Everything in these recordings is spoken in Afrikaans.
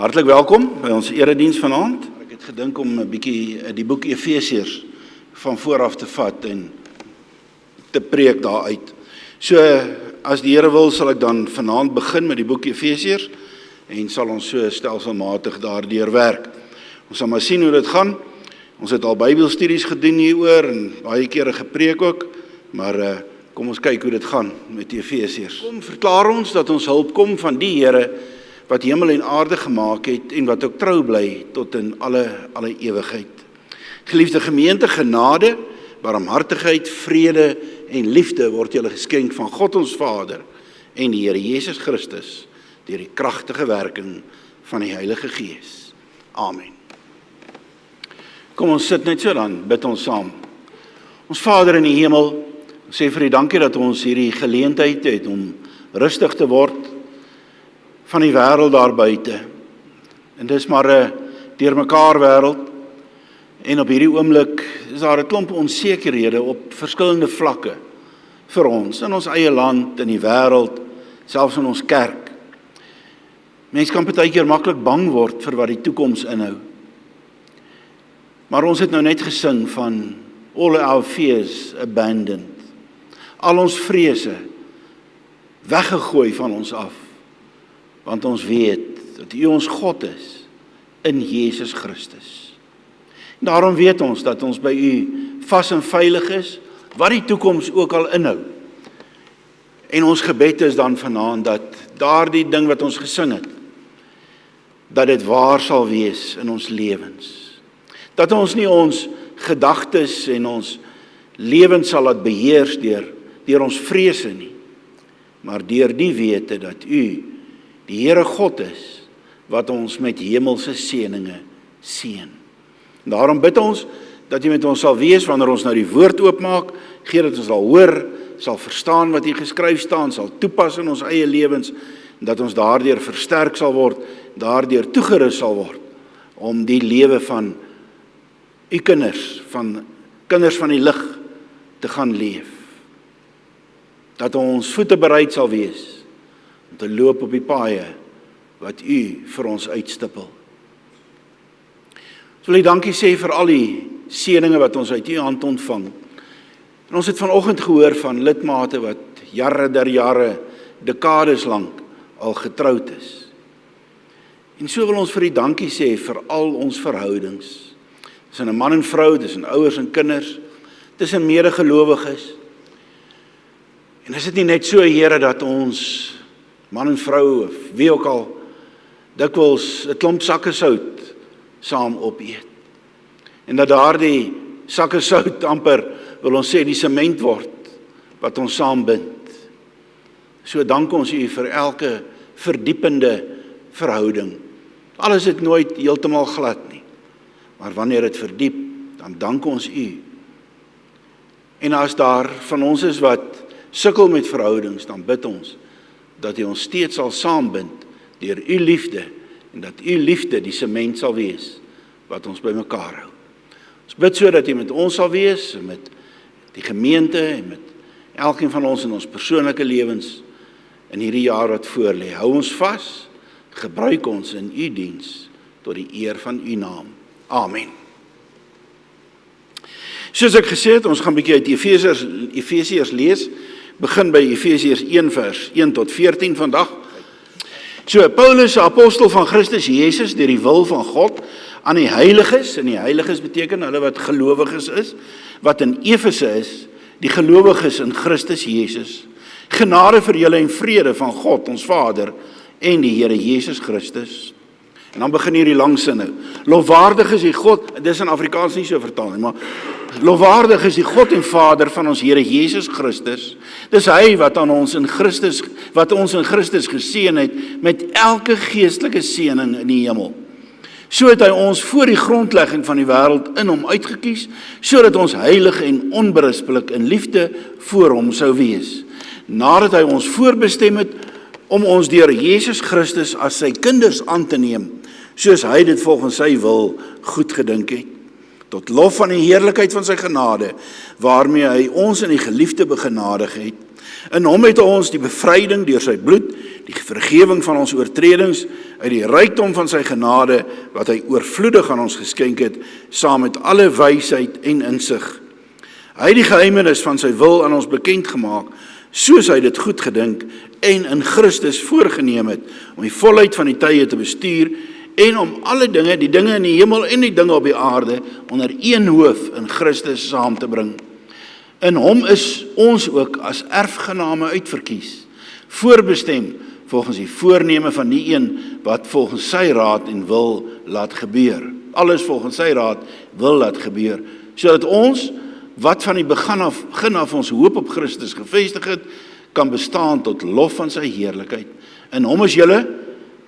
Hartlik welkom by ons erediens vanaand. Ek het gedink om 'n bietjie die boek Efesiërs van vooraf te vat en te preek daaruit. So as die Here wil, sal ek dan vanaand begin met die boek Efesiërs en sal ons so stelselmatig daardeur werk. Ons sal maar sien hoe dit gaan. Ons het al Bybelstudies gedoen hieroor en baie kere gepreek ook, maar kom ons kyk hoe dit gaan met Efesiërs. Kom verklaar ons dat ons hulp kom van die Here wat hemel en aarde gemaak het en wat ook trou bly tot in alle ewigheid. Geliefde gemeente, genade, barmhartigheid, vrede en liefde word julle geskenk van God ons Vader en die Here Jesus Christus deur die kragtige werking van die Heilige Gees. Amen. Kom ons sit net so dan, bid ons saam. Ons Vader in die hemel, ons sê vir U dankie dat ons hierdie geleentheid het om rustig te word van die wêreld daar buite. En dis maar 'n deurmekaar wêreld. En op hierdie oomblik is daar 'n klomp onsekerhede op verskillende vlakke vir ons, in ons eie land, in die wêreld, selfs in ons kerk. Mense kan partykeer maklik bang word vir wat die toekoms inhou. Maar ons het nou net gesing van all our fears abandoned. Al ons vrese weggegooi van ons af. Want ons weet dat U ons God is in Jesus Christus. Daarom weet ons dat ons by U vas en veilig is, wat die toekoms ook al inhou. En ons gebed is dan vanaand dat daardie ding wat ons gesing het, dat dit waar sal wees in ons lewens. Dat ons nie ons gedagtes en ons lewens sal laat beheers deur ons vrese nie, maar deur die wete dat U die Here God is, wat ons met hemelse seëninge seën. Daarom bid ons, dat U met ons sal wees, wanneer ons nou die woord oopmaak, gee dat ons sal hoor, sal verstaan wat hier geskryf staan, sal toepas in ons eie lewens, en dat ons daardeur versterk sal word, daardeur toegerus sal word, om die lewe van U kinders van die lig, te gaan leef. Dat ons voete bereid sal wees, om te loop op die paaie wat U vir ons uitstippel. Ons wil U dankie sê vir al die seëninge wat ons uit U hand ontvang. En ons het vanoggend gehoor van lidmate wat jare, dekades lank al getroud is. En so wil ons vir U dankie sê vir al ons verhoudings. Tussen 'n man en vrou, tussen ouers en kinders, tussen medegelowiges. En is dit nie net so, Here, dat ons man en vrou, of wie ook al, dikwels 'n klomp sakke sout saam opeet. En dat daardie sakke sout amper, wil ons sê, die sement word, wat ons saambind. So dank ons U vir elke verdiepende verhouding. Alles is nooit heeltemal glad nie, maar wanneer dit verdiep, dan dank ons U. En as daar van ons is wat sukkel met verhoudings, dan bid ons, dat U ons steeds sal saambind deur U liefde, en dat U liefde die sement sal wees, wat ons by mekaar hou. Ons bid so dat U met ons sal wees, en met die gemeente, en met elkeen van ons in ons persoonlike lewens, in hierdie jaar wat voorlê. Hou ons vas, gebruik ons in U diens, tot die eer van U naam. Amen. Soos ek gesê het, ons gaan 'n bietjie uit Efesiërs lees, begin by Efesiërs 1 vers 1 tot 14 vandag. So, Paulus, apostel van Christus Jesus, deur die wil van God, aan die heiliges, en die heiliges beteken hulle wat gelowiges is, wat in Efese is, die gelowiges in Christus Jesus. Genade vir julle en vrede van God, ons Vader, en die Here Jesus Christus. En dan begin hierdie lang sin nou. Lofwaardig is die God, dis in Afrikaans nie so vertaal nie, maar lofwaardig is die God en Vader van ons Here Jesus Christus. Dis hy wat ons in Christus geseën het met elke geestelike seëning in die hemel. So het hy ons voor die grondlegging van die wêreld in hom uitgekies, sodat ons heilig en onberispelik in liefde voor hom sou wees. Nadat hy ons voorbestem het om ons deur Jesus Christus as sy kinders aan te neem, soos hy dit volgens sy wil goed gedink het. Tot lof van die heerlikheid van sy genade, waarmee hy ons in die geliefde begenadig het, In hom het ons die bevryding deur sy bloed, die vergewing van ons oortredings, uit die rykdom van sy genade, wat hy oorvloedig aan ons geskenk het, saam met alle wysheid en insig. Hy het die geheimenis van sy wil aan ons bekend gemaak, soos hy dit goed gedink en in Christus voorgeneem het, om die volheid van die tye te bestuur, en om alle dinge, die dinge in die hemel en die dinge op die aarde, onder een hoof in Christus saam te bring. In hom is ons ook as erfgename uitverkies, voorbestem volgens die voorneme van die een wat volgens sy raad en wil laat gebeur. Alles volgens sy raad wil laat gebeur, sodat ons, wat van die begin af ons hoop op Christus gevestig het, kan bestaan tot lof van sy heerlikheid. In hom is julle,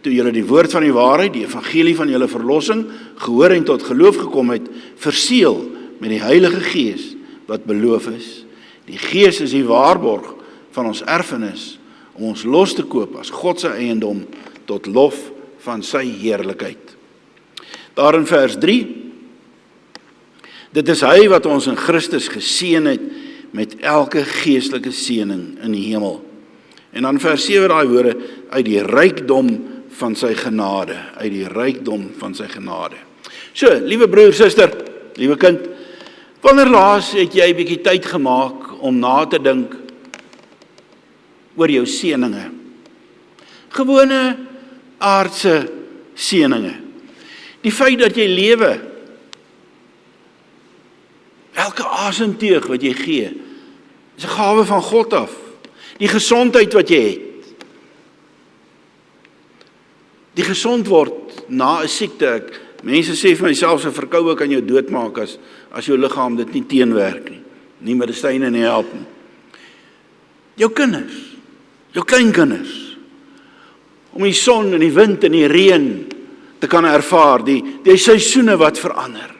toe julle die woord van die waarheid, die evangelie van julle verlossing, gehoor en tot geloof gekom het, verseël met die Heilige Gees, wat beloof is. Die Gees is die waarborg van ons erfenis, om ons los te koop as God se eiendom, tot lof van sy heerlikheid. Daar in vers 3, dit is hy wat ons in Christus geseën het, met elke geestelike seëning in die hemel. En dan vers 7 daai woorde, uit die rykdom van sy genade, uit die rykdom van sy genade. So, liewe broer, suster, liewe kind, wanneer laas het jy 'n bietjie tyd gemaak om na te dink oor jou seëninge? Gewone aardse seëninge. Die feit dat jy lewe, elke asemteug wat jy gee, is 'n gawe van God af. Die gesondheid wat jy het. Die gesond word na 'n siekte. Mense sê vir my, selfs 'n verkoue kan jou doodmaak as jou liggaam dit nie teenwerk nie. Nie medisyne nie help nie. Jou kinders, jou kleinkinders, om die son en die wind en die reën te kan ervaar, die seisoene wat verander.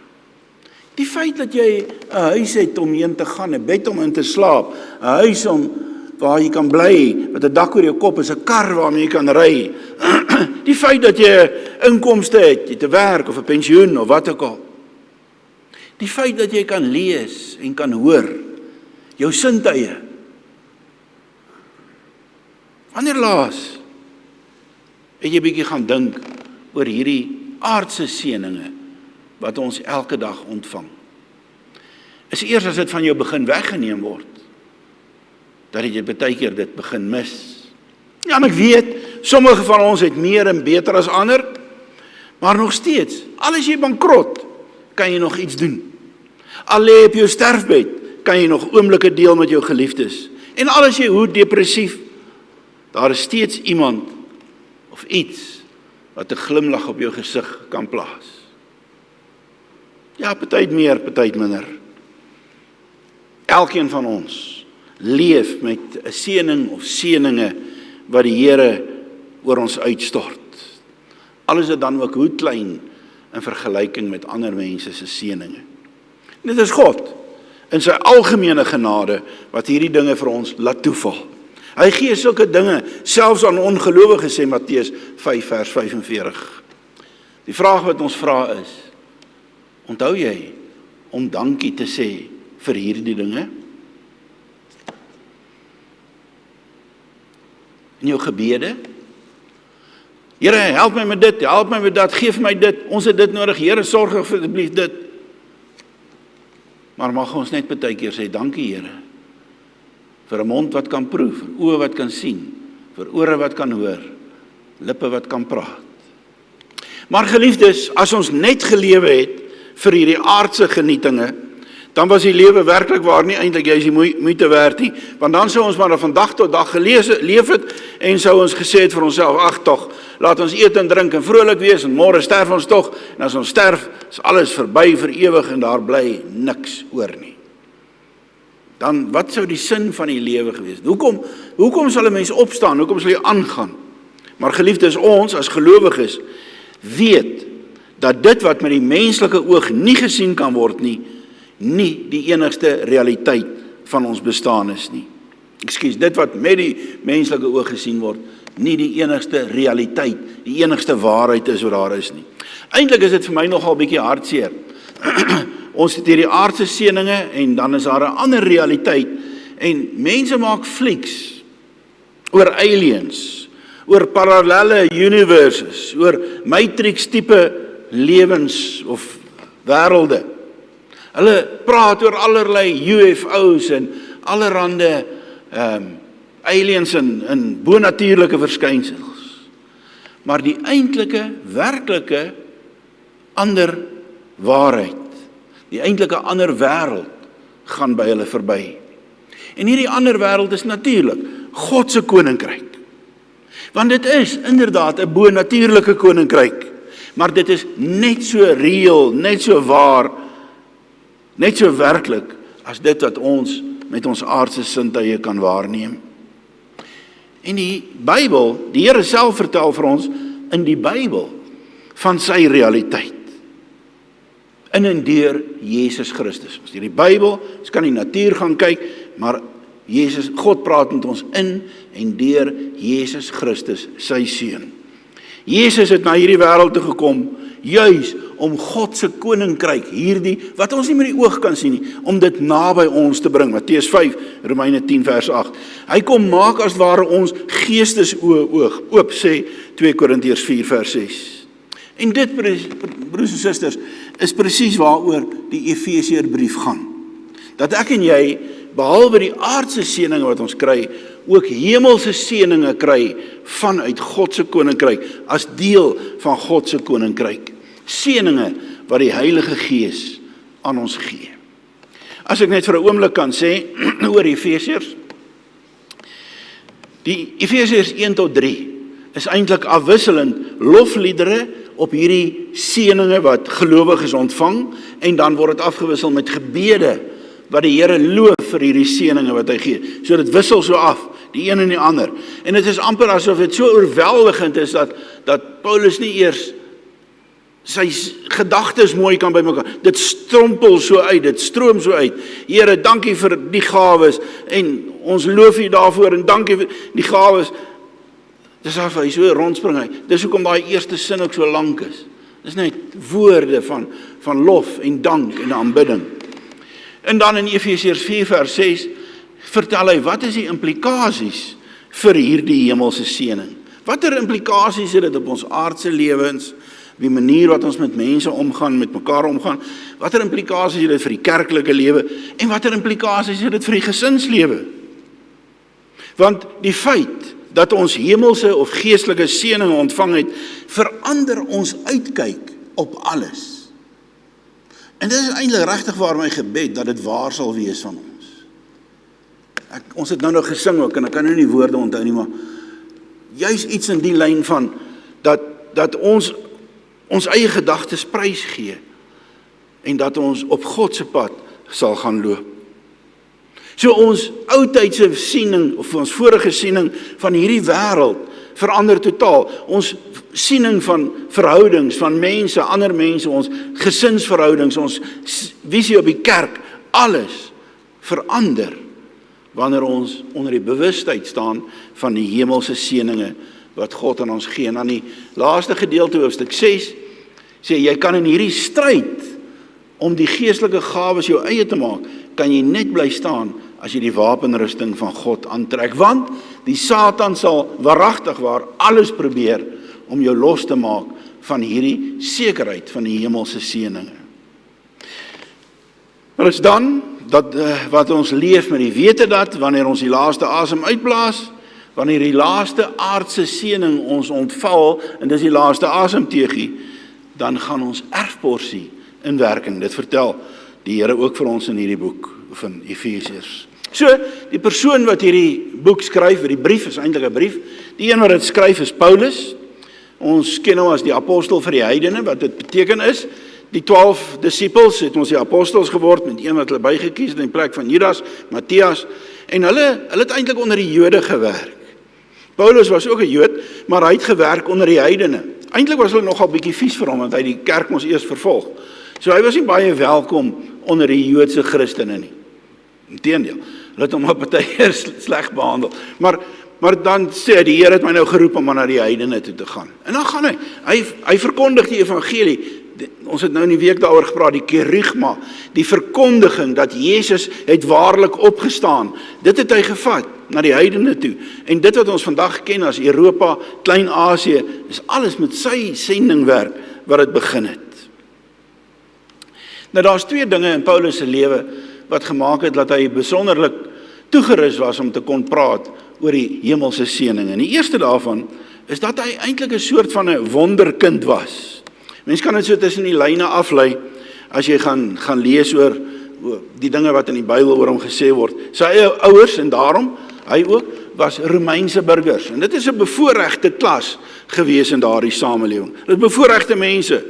Die feit dat jy 'n huis het om heen te gaan, 'n bed om in te slaap, 'n huis waar jy kan bly, met 'n dak oor jou kop, is 'n kar waarmee jy kan ry. Die feit dat jy inkomste het, jy te werk of 'n pensioen of wat ook al. Die feit dat jy kan lees en kan hoor, jou sintuie. Wanneer laas het jy bietjie gaan dink oor hierdie aardse seëninge wat ons elke dag ontvang? Is eers as dit van jou begin weggeneem word, dat jy baie keer dit begin mis. Ja, en ek weet, sommige van ons het meer en beter as ander, maar nog steeds, al is jy bankrot, kan jy nog iets doen. Al lê op jou sterfbed, kan jy nog oomblikke deel met jou geliefdes. En al is jy hoe depressief, daar is steeds iemand of iets wat 'n glimlag op jou gesig kan plaas. Ja, party meer, party minder. Elkeen van ons leef met 'n seëning of seëninge wat die Here oor ons uitstort. Al is dit dan ook hoe klein in vergelyking met ander mense se seëninge. Dit is God in sy algemene genade wat hierdie dinge vir ons laat toeval. Hy gee sulke dinge selfs aan ongelowiges, sê Matteus 5 vers 45. Die vraag wat ons vra is, onthou jy om dankie te sê vir hierdie dinge? In jou gebede? Here, help my met dit, help my met dat, geef my dit, ons het dit nodig, Here, sorg asseblief dit. Maar mag ons net baie keer sê, dankie Here, vir 'n mond wat kan proe, vir oë wat kan sien, vir ore wat kan hoor, lippe wat kan praat. Maar geliefdes, as ons net gelewe het vir hierdie aardse genietinge, dan was die lewe werklik waar nie eintlik jy is die moeite werd nie, want dan sou ons maar van dag tot dag geleef het en sou ons gesê het vir onsself, ag tog, laat ons eet en drink en vrolik wees en môre sterf ons tog, en as ons sterf, is alles verby vir ewig en daar bly niks oor nie. Dan wat sou die sin van die lewe gewees? Hoekom sal 'n mens opstaan? Hoekom sal jy aangaan? Maar geliefdes, ons as gelowiges weet dat dit wat met die menslike oog nie gesien kan word nie die enigste realiteit van ons bestaan is nie. Dit wat met die menslike oog gesien word, nie die enigste realiteit, die enigste waarheid is wat daar is nie. Eintlik is dit vir my nogal 'n bietjie hartseer. Ons het hierdie aardse seëninge en dan is daar 'n ander realiteit En mense maak flieks oor aliens, oor parallelle universes, oor matrix tipe lewens of wêrelde. Hulle praat oor allerlei UFO's en allerhande aliens en bonatuurlike verskynsels. Maar die eintlike, werklike ander waarheid, die eintlike ander wêreld gaan by hulle verby. En hierdie ander wêreld is natuurlik God se koninkryk. Want dit is inderdaad 'n bonatuurlike koninkryk, maar dit is net so reëel, net so waar, net so werklik as dit wat ons met ons aardse sintuie kan waarneem. En die Bybel, die Here self vertel vir ons in die Bybel van sy realiteit. In en deur Jesus Christus. Ons die Bybel, ons kan die natuur gaan kyk, maar God praat met ons in en deur Jesus Christus, sy seun. Jesus het na hierdie wêreld toe gekom, juis om God se koninkryk, hierdie, wat ons nie met die oog kan sien nie, om dit naby ons te bring. Matteus 5, Romeine 10 vers 8. Hy kom maak as ware ons geestesoog oop, sê 2 Korintiërs 4 vers 6. En dit, broers en susters, is presies waaroor die Efesiërbrief gaan. Dat ek en jy, behalwe die aardse seëninge wat ons kry, ook hemelse seëninge kry vanuit God se koninkryk, as deel van God se koninkryk. Seëninge wat die Heilige Gees aan ons gee. As ek net vir 'n oomblik kan sê oor Efesiërs. Die Efesiërs 1 tot 3 is eintlik afwisselend lofliedere op hierdie seëninge wat gelowiges ontvang, en dan word dit afgewissel met gebede wat die Here loof vir hierdie seëninge wat hy gee. So dit wissel so af, die een en die ander. En dit is amper asof dit so oorweldigend is dat Paulus nie eers sy gedagtes mooi kan bymekaar. Dit strompel so uit, dit stroom so uit. Here, dankie vir die gawes en ons loof U daarvoor en dankie vir die gawes. Dis af hy so rondspring hy. Dis hoekom daai eerste sin ook so lank is. Dis net woorde van lof en dank en aanbidding. En dan in Efesiërs 4 vers 6 vertel hy, wat is die implikasies vir hierdie hemelse seëning? Watter implikasies het dit op ons aardse lewens, die manier wat ons met mense omgaan, met mekaar omgaan, watter implikasies het dit vir die kerklike lewe, en watter implikasies het dit vir die gesinslewe? Want die feit dat ons hemelse of geestelike seëninge ontvang het, verander ons uitkyk op alles. En dit is eintlik regtig waar my gebed, dat dit waar sal wees van ons. Ons het nou gesing ook, en ek kan nou nie woorde onthou nie, maar juis iets in die lyn van, dat ons eie gedagtes prys gee, en dat ons op God se pad sal gaan loop. So ons oudtydse siening, of ons vorige siening van hierdie wêreld, verander totaal. Ons siening van verhoudings, van mense, ander mense, ons gesinsverhoudings, ons visie op die kerk, alles verander, wanneer ons onder die bewustheid staan van die hemelse seëninge wat God aan ons gee. En aan die laaste gedeelte, hoofstuk 6, sê jy kan in hierdie stryd om die geestelike gawes jou eie te maak, kan jy net bly staan as jy die wapenrusting van God aantrek, want die Satan sal waaragtig waar alles probeer om jou los te maak van hierdie sekerheid van die hemelse seëninge. Maar is dan dat wat ons leef met die wete dat wanneer ons die laaste asem uitblaas, wanneer die laaste aardse seëning ons ontval, en dis die laaste asemteegie, dan gaan ons erfporsie in werking. Dit vertel die Here ook vir ons in hierdie boek van Efesiërs. So, die persoon wat hierdie boek skryf, die brief is eintlik 'n brief, die een wat dit skryf is Paulus. Ons ken hom as die apostel vir die heidene, wat dit beteken is, die 12 disippels het ons die apostels geword, met een wat hulle bygekies het in plek van Judas, Matthias, en hulle het eintlik onder die Jode gewerk. Paulus was ook 'n Jood, maar hy het gewerk onder die heidene. Eintlik was hulle nogal bietjie vies vir hom, want hy het die kerk mos eers vervolg. So hy was nie baie welkom onder die Joodse Christene nie. Inteendeel, hulle het hom op party sleg behandel. Maar dan sê die Here het my nou geroep om na die heidene toe te gaan. En dan gaan hy verkondig die evangelie ons het nou in die week daaroor gepraat, die kerygma, die verkondiging dat Jesus het waarlik opgestaan, dit het hy gevat na die heidene toe. En dit wat ons vandag ken as Europa, Klein-Asië, is alles met sy sendingwerk wat het begin het. Nou daar's twee dinge in Paulus se lewe wat gemaak het dat hy besonderlik toegerus was om te kon praat oor die hemelse seëninge. En die eerste daarvan is dat hy eintlik 'n soort van 'n wonderkind was. Mens kan dit so tussen die lyne aflei as jy gaan lees oor die dinge wat in die Bybel oor hom gesê word. Sy eie ouers en daarom hy ook was Romeinse burgers. En dit is 'n bevoorregte klas gewees in daardie samelewing. Dit is bevoorregte mense.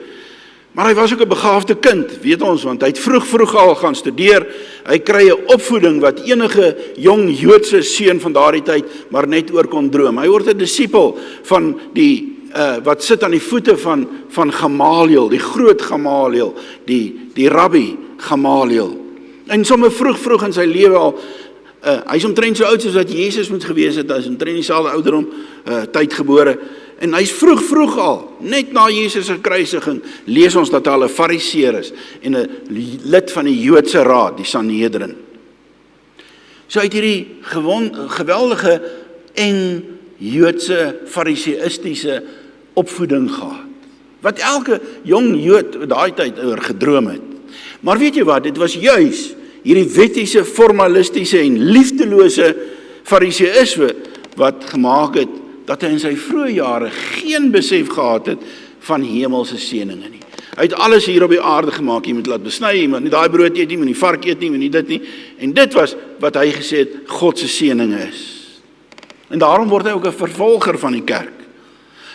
Maar hy was ook 'n begaafde kind, weet ons, want hy het vroeg al gaan studeer. Hy kry 'n opvoeding wat enige jong Joodse seun van daardie tyd maar net oor kon droom. Hy word 'n disipel van die wat sit aan die voete van Gamaliel, die groot Gamaliel, die rabbi Gamaliel. En sommer vroeg in sy lewe al, hy is omtrent so oud soos wat Jesus moet gewees het, hy is omtrent dieselfde ouderdom tyd gebore. En hy's vroeg al, net na Jesus se kruisiging, lees ons dat hy 'n Fariseer is en 'n lid van die Joodse raad, die Sanhedrin. So uit hierdie geweldige eng Joodse fariseïstiese opvoeding gehad, wat elke jong Jood daai tyd oor gedroom het. Maar weet jy wat, dit was juis hierdie wettiese, formalistiese en liefdelose fariseïsme wat gemaak het dat hy in sy vroeë jare geen besef gehad het van hemelse seëninge nie. Hy het alles hier op die aarde gemaak, jy moet laat besny, jy moet nie daai brood eet nie, jy moet nie vark eet nie, jy moet nie dit nie. En dit was wat hy gesê het, God se seëninge is. En daarom word hy ook 'n vervolger van die kerk.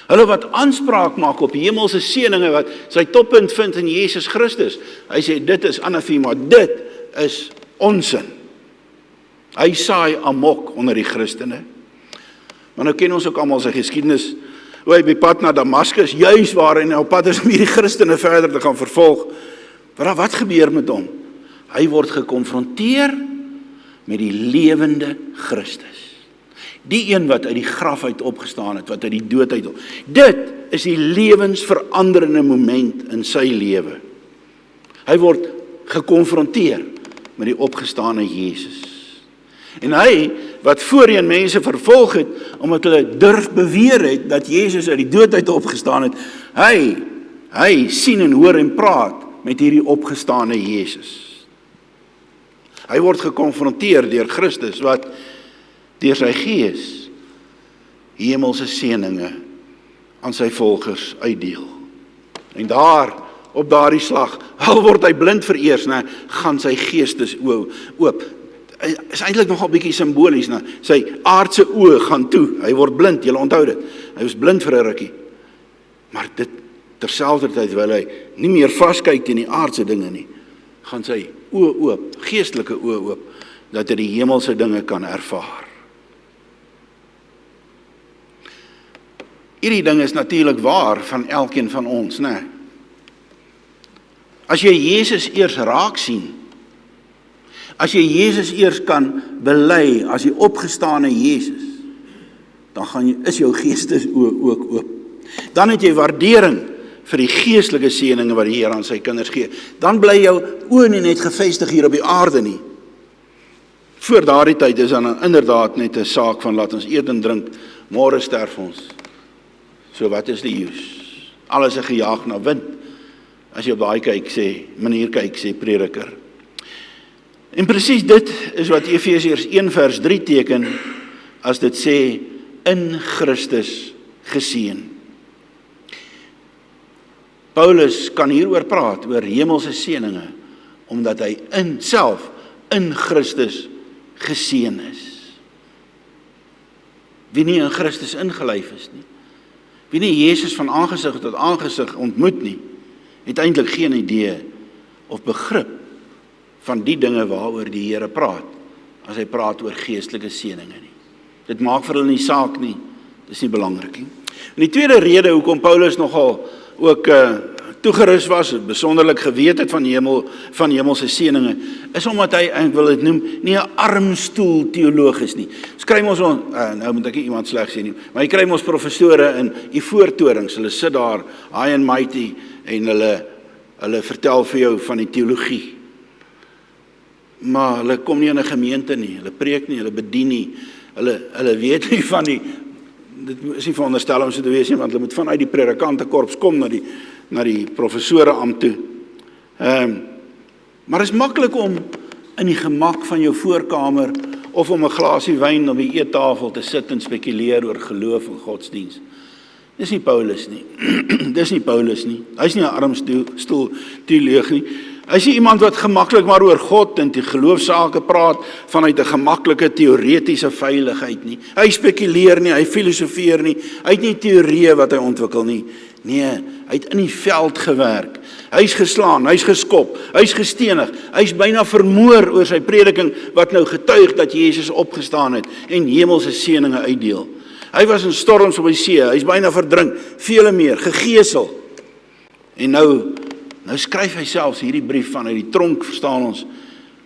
Hulle wat aanspraak maak op hemelse seëninge wat sy toppunt vind in Jesus Christus. Hy sê dit is anathema, dit is onsin. Hy saai amok onder die Christene. Maar nou ken ons ook almal sy geskiedenis. Hoe hy by pad na Damaskus, juis waar hy op pad is om hierdie Christene verder te gaan vervolg. Maar wat gebeur met hom? Hy word gekonfronteer met die lewende Christus. Die een wat uit die graf uit opgestaan het, wat uit die dood uit. Dit is die lewensveranderende moment in sy lewe. Hy word gekonfronteer met die opgestane Jesus. En hy, wat voorheen mense vervolg het, omdat hulle durf beweer het, dat Jesus uit die dood uit opgestaan het, hy sien en hoor en praat met hierdie opgestane Jesus. Hy word gekonfronteer deur Christus, wat deur sy gees hemelse seëninge aan sy volgers uitdeel. En daar, op daardie slag, al word hy blind vereers, gaan sy geestes oop. Is eintlik nogal bietjie simbolies, sy aardse oë gaan toe, hy word blind, julle onthou dit, hy was blind vir 'n rukkie, maar dit terselfdertyd, terwyl hy nie meer vaskyk teen die aardse dinge nie, gaan sy oë oop, geestelike oë oop, dat hy die hemelse dinge kan ervaar. Hierdie ding is natuurlik waar van elkeen van ons, né? As jy Jesus eers raak sien, as jy Jesus eers kan bely as die opgestane Jesus, dan is jou geestes ook oop. Dan het jy waardering vir die geestelike seëninge wat die Here aan sy kinders gee. Dan bly jou oë nie net gefestig hier op die aarde nie. Voor daardie tyd is dan inderdaad net 'n saak van laat ons eet en drink, môre sterf ons. So wat is die use? Alles is gejaag na wind. As jy op daai manier kyk, sê prediker. En presies dit is wat Efesiërs 1 vers 3 teken, as dit sê, in Christus geseën. Paulus kan hieroor praat, oor hemelse seëninge, omdat hy self in Christus geseën is. Wie nie in Christus ingelyf is nie, wie nie Jesus van aangesig tot aangesig ontmoet nie, het eintlik geen idee of begrip van die dinge waaroor die Here praat, as hy praat oor geestelike seëninge nie. Dit maak vir hulle nie saak nie, dit is nie belangrik nie. En die tweede rede hoekom Paulus nogal ook toegerus was, besonderlik geweet het van hemelse seëninge, is omdat hy, ek wil dit noem, nie 'n armstoel teoloog is nie. Skryf ons, nou moet ek nie iemand sleg sê nie, maar jy kry ons professore in die voortorings, hulle sit daar, high and mighty, en hulle Hulle vertel vir jou van die teologie. Maar hulle kom nie in 'n gemeente nie, hulle preek nie, hulle bedien nie, hulle weet nie van die, dit is nie veronderstel om so te wees nie, want hulle moet vanuit die predikantekorps kom na die professore ampt toe. Maar is maklik om in die gemak van jou voorkamer of om 'n glasie wyn op die eettafel te sit en spekuleer oor geloof en godsdiens. Dis nie Paulus nie. Dis nie Paulus nie. Hy's nie 'n armstoel teoloog nie. Hy's nie iemand wat gemaklik maar oor God en die geloofsake praat vanuit 'n gemaklike teoretiese veiligheid nie. Hy spekuleer nie, hy filosofeer nie. Hy het nie teorieë wat hy ontwikkel nie. Nee, hy het in die veld gewerk. Hy's geslaan, hy's geskop, hy's gestenig, hy's byna vermoor oor sy prediking wat nou getuig dat Jesus opgestaan het en hemelse seëninge uitdeel. Hy was in storms op die see, hy's byna verdrink, vele meer, gegeesel. En nou skryf hy selfs hierdie brief vanuit die tronk, verstaan ons,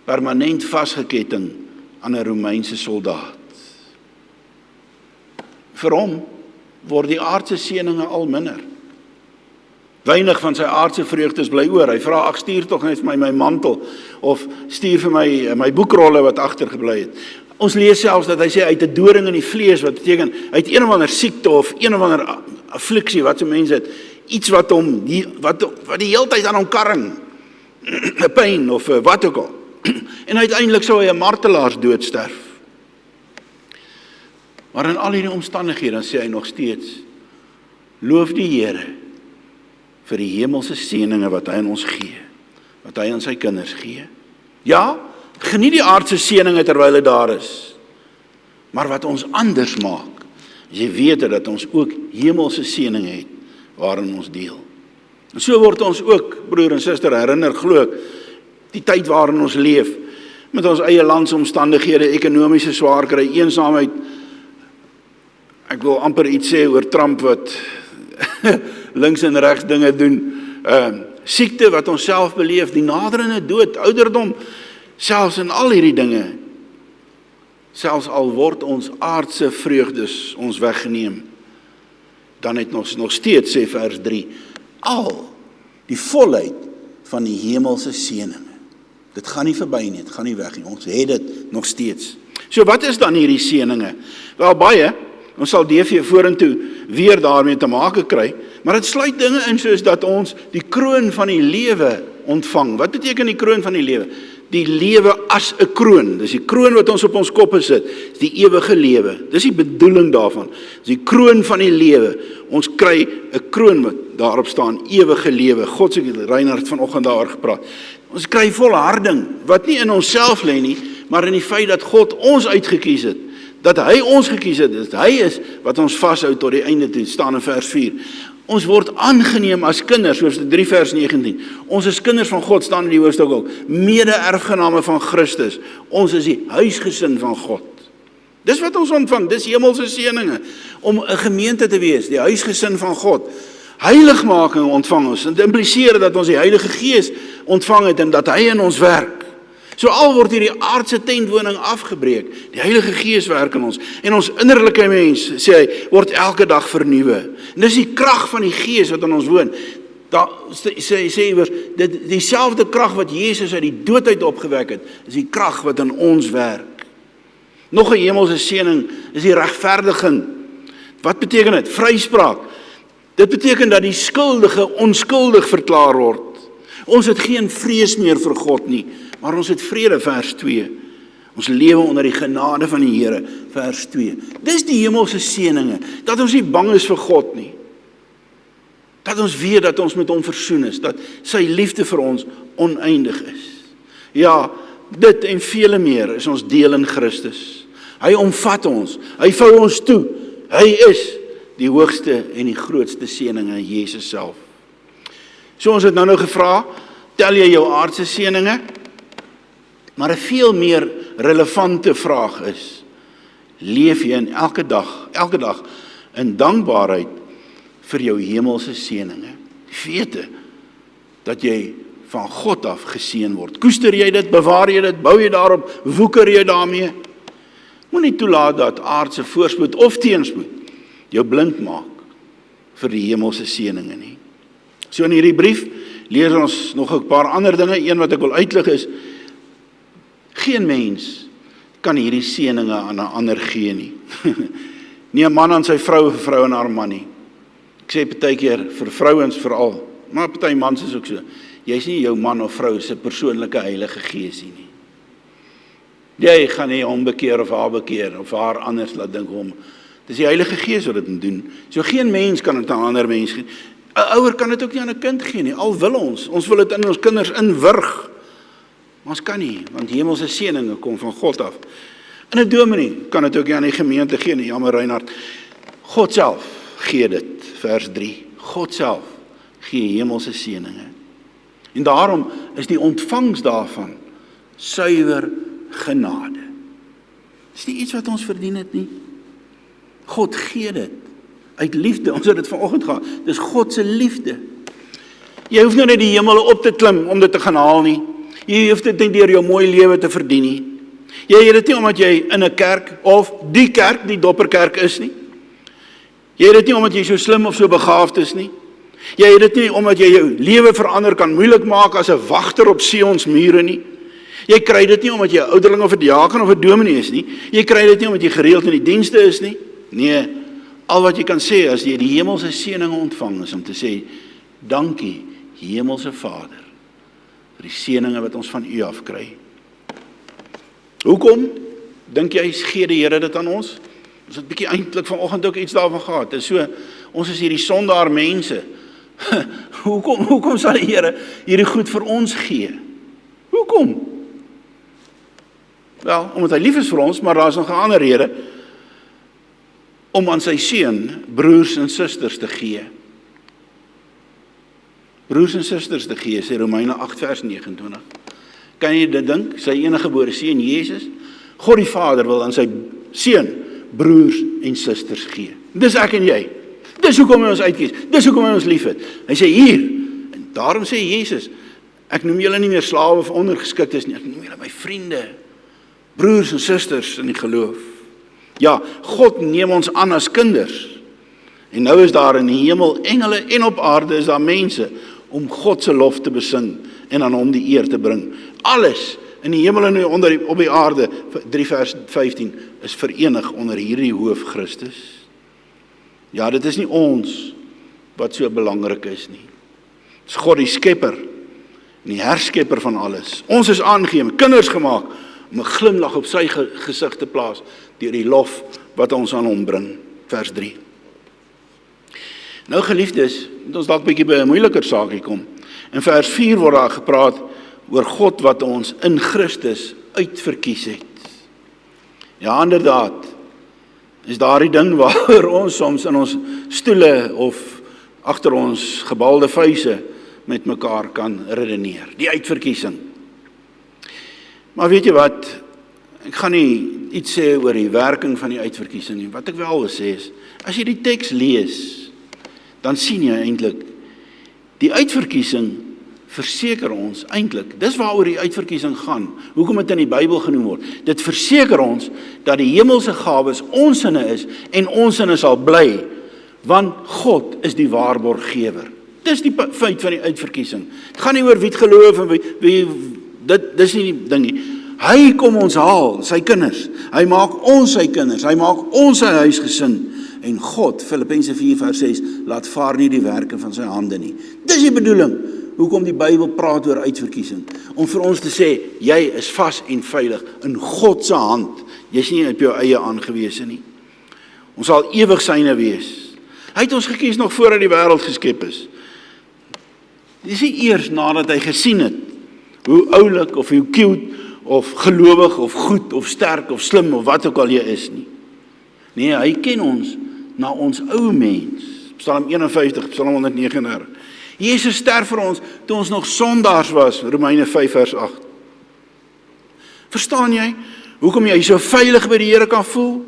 permanent vasgeketting aan 'n Romeinse soldaat. Vir hom word die aardse seëninge al minder. Weinig van sy aardse vreugdes bly oor. Hy vra, ag stuur tog net vir my mantel, of stuur vir my boekrolle wat agtergebly het. Ons lees selfs dat hy sê, hy het 'n doring in die vlees, wat beteken, hy het een of ander siekte, of een of ander affliksie, wat so mense het, iets wat die hele tyd aan hom karring, 'n pyn, of wat ook al. En uiteindelik sou hy 'n martelaarsdood sterf. Maar in al hierdie omstandighede, dan sê hy nog steeds, loof die Here vir die hemelse seëninge wat hy aan ons gee, wat hy aan sy kinders gee. Ja, geniet die aardse seëninge terwyl dit daar is, maar wat ons anders maak, is jy weet dat ons ook hemelse seëninge het, waarin ons deel. En so word ons ook, broer en suster, herinner, glo ek, die tyd waarin ons leef, met ons eie landsomstandighede, ekonomiese swaarkry, eensaamheid. Ek wil amper iets sê oor Trump wat links en regs dinge doen, siekte wat ons self beleef, die naderende dood, ouderdom, selfs in al hierdie dinge, selfs al word ons aardse vreugdes ons weggeneem, dan het ons nog steeds, sê vers 3, al die volheid van die hemelse seëninge. Dit gaan nie verby nie, dit gaan nie weg nie, ons het dit nog steeds. So wat is dan hierdie seëninge? Wel baie, ons sal DV vorentoe weer daarmee te make kry, maar dit sluit dinge in soos dat ons die kroon van die lewe ontvang. Wat beteken die kroon van die lewe? Die lewe as 'n kroon, dis die kroon wat ons op ons koppe sit, dis die ewige lewe, dis die bedoeling daarvan, dis die kroon van die lewe, ons kry 'n kroon wat daarop staan, ewige lewe, God se Reinhard vanoggend daaroor gepraat, ons kry volharding, wat nie in onsself lê nie, maar in die feit dat God ons uitgekies het, dat hy ons gekies het, dat hy is wat ons vashou tot die einde toe, staan in vers 4, ons word aangeneem as kinders, hoofstuk 3 vers 19. Ons is kinders van God, staan in die hoofstuk ook. Mede-erfgename van Christus. Ons is die huisgesin van God. Dis wat ons ontvang, dis hemelse seëninge. Om 'n gemeente te wees, die huisgesin van God. Heiligmaking ontvang ons. Dit impliseer dat ons die Heilige Gees ontvang het en dat hy in ons werk. So al word hierdie aardse tentwoning afgebreek, die Heilige Gees werk in ons, en ons innerlike mens, sê hy, word elke dag vernuwe. En dis die krag van die Gees wat in ons woon. Daar sê hy, dit dieselfde krag wat Jesus uit die dood uit opgewek het, is die krag wat in ons werk. Nog 'n hemelse seëning is die regverdiging. Wat beteken dit? Vryspraak. Dit beteken dat die skuldige onskuldig verklaar word. Ons het geen vrees meer vir God nie, maar ons het vrede, vers 2. Ons lewe onder die genade van die Here, vers 2. Dis die hemelse seëninge, dat ons nie bang is vir God nie. Dat ons weet dat ons met hom versoen is, dat sy liefde vir ons oneindig is. Ja, dit en vele meer is ons deel in Christus. Hy omvat ons, hy vou ons toe. Hy is die hoogste en die grootste seëninge, Jesus self. So ons het nou gevra, tel jy jou aardse seëninge? Maar 'n veel meer relevante vraag is, leef jy in elke dag in dankbaarheid vir jou hemelse seëninge? Wete dat jy van God af geseën word. Koester jy dit, bewaar jy dit, bou jy daarop, woeker jy daarmee? Moenie toelaat dat aardse voorspoed of teenspoed jou blind maak vir die hemelse seëninge nie. So in hierdie brief leer ons nog 'n paar ander dinge. Een wat ek wil uitlig is, geen mens kan hierdie seëninge aan 'n ander gee nie. Nie 'n man aan sy vrou, 'n vrou aan haar man nie. Ek sê partykeer vir vrouens veral, maar party mans is ook so. Jy's nie jou man of vrou se persoonlike Heilige Gees nie. Jy gaan nie hom bekeer of haar anders laat dink hom. Dis die Heilige Gees wat dit moet doen. So geen mens kan dit aan 'n ander mens gee. 'n Ouer kan dit ook nie aan 'n kind gee nie. Al wil ons wil dit in ons kinders inwurg. Maar ons kan nie, want hemelse seëninge kom van God af. En 'n dominee kan dit ook nie aan die gemeente gee nie. Jammer Reinhard. God self gee dit, vers 3. God self gee hemelse seëninge. En daarom is die ontvangs daarvan suiwer genade. Dis nie iets wat ons verdien het nie. God gee dit uit liefde. Ons het dit vanoggend gehad. Dis God se liefde. Jy hoef nou net die hemele op te klim om dit te gaan haal nie. Jy hoef dit nie deur jou mooi lewe te verdien nie. Jy het dit nie omdat jy in 'n kerk of die kerk, die dopperkerk is nie. Jy het dit nie omdat jy so slim of so begaafd is nie. Jy het dit nie omdat jy jou lewe verander kan moeilik maak as 'n wagter op Sions mure nie. Jy kry dit nie omdat jy 'n ouderling of 'n diaken of 'n dominee is nie. Jy kry dit nie omdat jy gereeld in die dienste is nie. Nee, al wat jy kan sê as jy die hemelse seëninge ontvang is om te sê, dankie, hemelse Vader, vir die seëninge wat ons van U af kry. Hoekom dink jy gee die Here dit aan ons? Ons het bietjie eintlik vanoggend ook iets daarvan gehad. Dis so, ons is hierdie sondaar mense. Hoekom sal die Here hierdie goed vir ons gee? Hoekom? Wel, omdat hy lief is vir ons, maar daar is nog 'n ander rede, om aan sy seun broers en susters te gee. Broers en susters te gee, sê Romeine 8 vers 29. Kan jy dit dink? Sy enige gebore seun Jesus, God die Vader wil aan sy seun broers en susters gee. Dis ek en jy. Dis hoekom hy ons uitkies. Dis hoekom hy ons liefhet. Hy sê hier, en daarom sê Jesus, ek noem julle nie meer slawe of ondergeskiktes nie, ek noem julle my vriende, broers en susters in die geloof. Ja, God neem ons aan as kinders. En nou is daar in die hemel engele en op aarde is daar mense om God se lof te besing en aan hom die eer te bring. Alles in die hemel en op die aarde, 3 vers 15, is verenig onder hierdie hoof Christus. Ja, dit is nie ons wat so belangrik is nie. Dit is God die skepper en die herskepper van alles. Ons is aangeneem, kinders gemaak, om 'n glimlag op sy gesig te plaas deur die lof wat ons aan hom bring. Vers 3. Nou geliefdes, moet ons dalk bietjie by 'n moeiliker saakie kom. In vers 4 word daar gepraat oor God wat ons in Christus uitverkies het. Ja, inderdaad, is daar die ding waar ons soms in ons stoele of agter ons gebalde vuise met mekaar kan redeneer. Die uitverkiesing. Maar weet jy wat, ek gaan nie iets sê oor die werking van die uitverkiesing nie. Wat ek wel wil sê is, as jy die teks lees, dan sien jy eintlik, die uitverkiesing verseker ons eintlik, dis waaroor die uitverkiesing gaan, hoekom dit in die Bybel genoem word, dit verseker ons, dat die hemelse gawes onsinne is, en onsinne sal bly, want God is die waarborggewer. Dis die feit van die uitverkiesing. Het gaan nie oor wie het geloof, en wie dis nie die ding nie. Hy kom ons haal, sy kinders, hy maak ons sy kinders, hy maak ons sy huisgesin, en God, Filippense 4 vers 6, laat vaar nie die werke van sy hande nie. Dis die bedoeling, hoekom die Bybel praat oor uitverkiesing, om vir ons te sê, jy is vas en veilig in God se hand, jy is nie op jou eie aangewese nie. Ons sal ewig syne wees. Hy het ons gekies nog voordat die wêreld geskep is. Dis nie eers nadat hy gesien het, hoe oulik of hoe cute, of gelowig, of goed, of sterk, of slim, of wat ook al jy is nie. Nee, hy ken ons na ons ou mens. Psalm 51, Psalm 139. Jesus sterf vir ons toe ons nog sondaars was, Romeine 5 vers 8. Verstaan jy hoekom jy so veilig by die Here kan voel?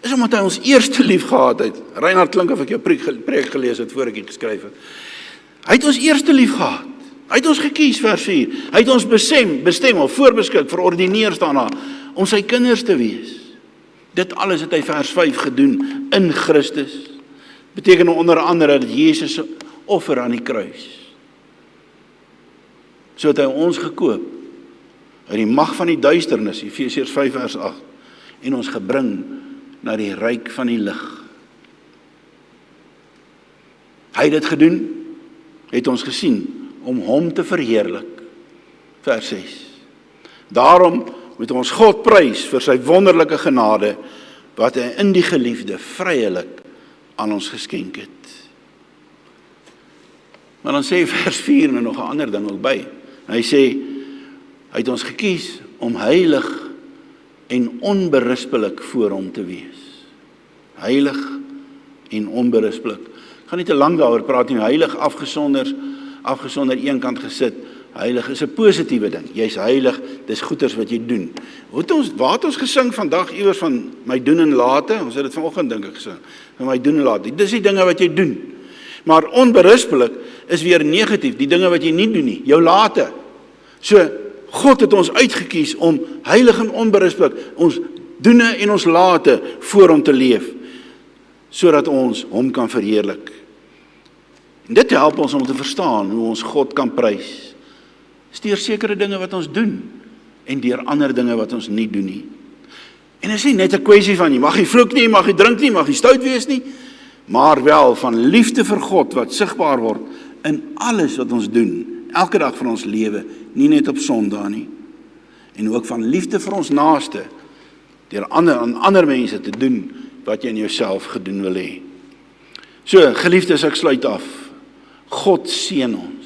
Is omdat hy ons eerste lief gehad het. Reinhard, klink of ek jou preek gelees het voor ek dit geskryf het. Hy het ons eerste lief gehad. Hy het ons gekies, vers 4. Hy het ons bestem of voorbeskik, verordineer staan daar, om sy kinders te wees. Dit alles het hy vers 5 gedoen in Christus. Beteken onder andere dat Jesus se offer aan die kruis. So het hy ons gekoop uit die mag van die duisternis, Efesiërs 5 vers 8, en ons gebring na die ryk van die lig. Hy het dit gedoen, het ons gesien, om hom te verheerlik. Vers 6. Daarom moet ons God prys vir sy wonderlike genade, wat hy in die geliefde vrylik aan ons geskenk het. Maar dan sê vers 4 nog 'n ander ding ook by. Hy sê, hy het ons gekies om heilig en onberispelik voor hom te wees. Heilig en onberispelik. Ek gaan nie te lank daaroor praat nie. Heilig afgesonder een kant gesit. Heilig is 'n positiewe ding. Jy's heilig, dis goeders wat jy doen. Waar het ons gesing vandag iewers van my doen en late? Ons het dit vanoggend dink ek gesing. Van my doen en late. Dis die dinge wat jy doen. Maar onberispelik is weer negatief, die dinge wat jy nie doen nie, jou late. So God het ons uitgekies om heilig en onberispelik, ons doene en ons late voor hom te leef, sodat ons hom kan verheerlik. En dit help ons om te verstaan hoe ons God kan prys. Deur sekere dinge wat ons doen en deur ander dinge wat ons nie doen nie. En dit is nie net 'n kwessie van jy mag nie vloek nie, mag nie drink nie, mag nie stout wees nie, maar wel van liefde vir God wat sigbaar word in alles wat ons doen, elke dag van ons lewe, nie net op Sondag nie. En ook van liefde vir ons naaste, deur aan ander mense te doen wat jy in jouself gedoen wil hê. So, geliefdes, ek sluit af. God seën ons.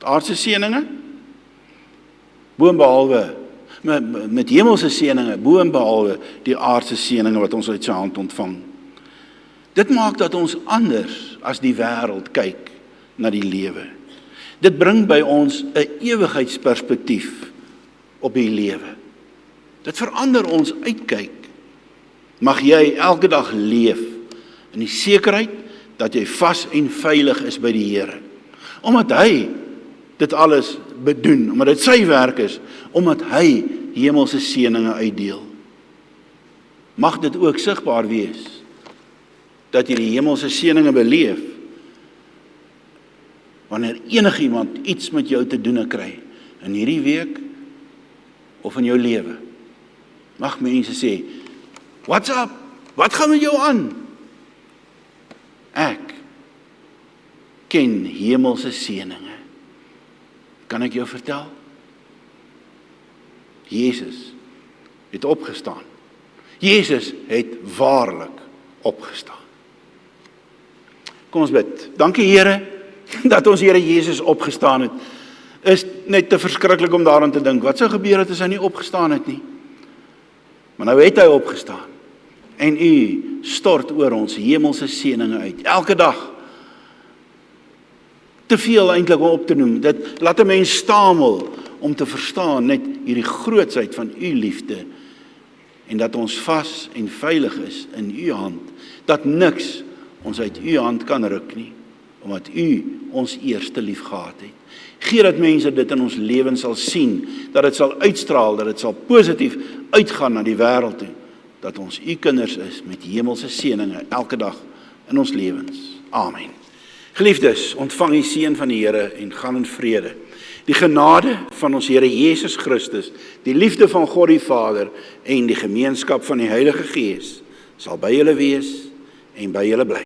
Aardse seëninge, boonbehalwe met hemelse seëninge, boonbehalwe die aardse seëninge wat ons uit sy hand ontvang. Dit maak dat ons anders as die wêreld kyk na die lewe. Dit bring by ons 'n ewigheidsperspektief op die lewe. Dit verander ons uitkyk. Mag jy elke dag leef in die sekerheid dat jy vas en veilig is by die Here. Omdat hy dit alles bedoen, omdat dit sy werk is, omdat hy hemelse seëninge uitdeel. Mag dit ook sigbaar wees dat jy die hemelse seëninge beleef wanneer enigiemand iets met jou te doen kry in hierdie week of in jou lewe. Mag mense sê, "What's up? Wat gaan met jou aan?" Ek ken hemelse seëninge. Kan ek jou vertel? Jesus het opgestaan. Jesus het waarlik opgestaan. Kom ons bid. Dankie Here, dat ons Here Jesus opgestaan het. Is net te verskriklik om daaraan te dink. Wat sou gebeur het as hy nie opgestaan het nie? Maar nou het hy opgestaan. En u stort oor ons hemelse seëninge uit. Elke dag. Te veel eintlik om op te noem. Dit laat 'n mens stamel om te verstaan net hierdie grootsheid van u liefde. En dat ons vas en veilig is in u hand. Dat niks ons uit u hand kan ruk nie. Omdat u ons eerste lief gehad het. Gee dat mense dit in ons lewens sal sien. Dat dit sal uitstraal, dat dit sal positief uitgaan na die wêreld toe. Dat ons u kinders is met hemelse seëninge elke dag in ons lewens. Amen. Geliefdes, ontvang die seën van die Here en gaan in vrede. Die genade van ons Here Jesus Christus, die liefde van God die Vader en die gemeenskap van die Heilige Gees sal by julle wees en by julle bly.